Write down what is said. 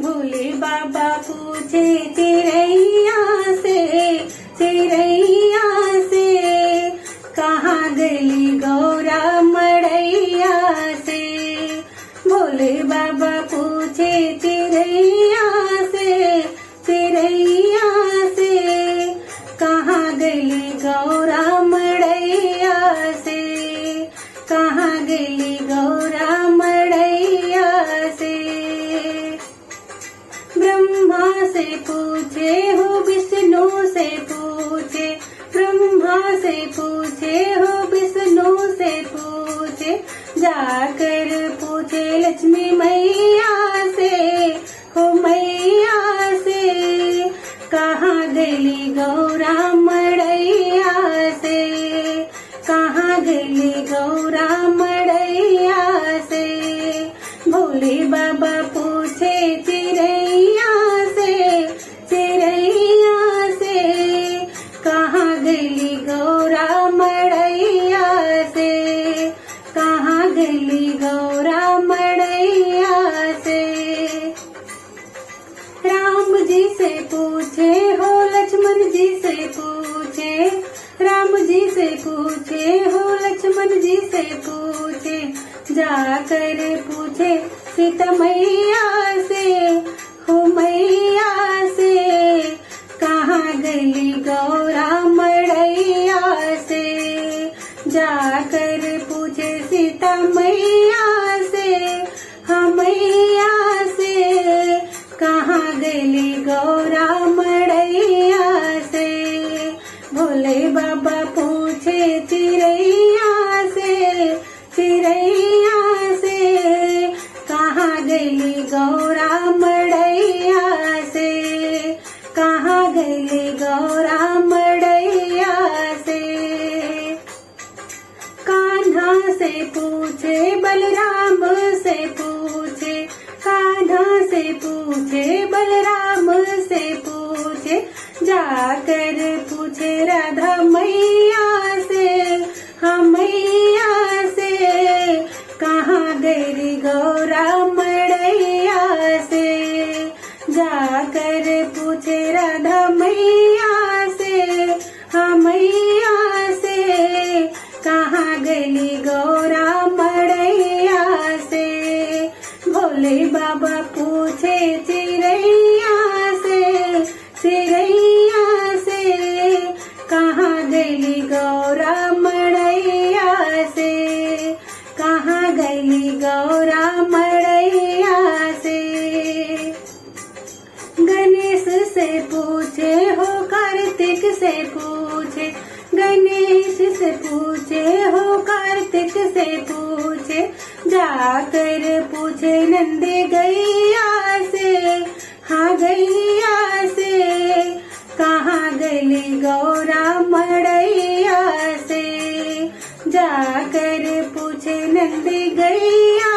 भोले बाबा पूछे चिरैया से कहाँ गली गौरा मड़ैया से। भोले बाबा पूछे चिरैया से कहाँ गली गौरा मड़ैया से। कहाँ गली गौरा मड़ैया से। ब्रह्मा से पूछे हो विष्णु से पूछे, ब्रह्मा से पूछे हो विष्णु से पूछे, जाकर पूछे लक्ष्मी मैया से हो मैया से। कहाँ गली गौरा मड़ैया से। कहाँ गली गौरा मड़ैया से। भोले बाबा पूछे चिरैया से कहाँ गली गौरा मड़ैया से। कहाँ गली गौरा मड़ैया से। राम जी से पूछे हो लक्ष्मण जी से पूछे, राम जी से पूछे हो लक्ष्मण जी से पूछे, जाकर पूछे सीता मैया से हो मैया से। कहाँ गली गौरा मड़ैया से। जाकर पूछे सीता मैया से हाँ मैया से। कहाँ गली गौरा मड़ैया से। भोले बाबा पूछे चिरैया से कहाँ गली गौरा मड़ैया से। कहाँ गली गौरा मड़ैया से। कान्हा से पूछे बलराम से पूछे, कान्हा से पूछे बलराम से पूछे, जाकर पूछे राधा मैया से हाँ मैया से। कहाँ गली गौरा मड़ैया से। जाकर पूछे राधा मैया से हाँ मैया से। कहाँ गली गौरा मड़ैया से। भोले बाबा पूछे चिरैया से कहाँ गली गौरा मड़ैया से। कहाँ गली गौरा मड़ैया से। गणेश से पूछे हो कार्तिक से पूछे, गणेश से पूछे हो कार्तिक से पूछे, जाकर पूछे नंदी गैया से हाँ गैया से। कहाँ गली गौरा मड़ैया से। जाकर पूछे नंदी गैया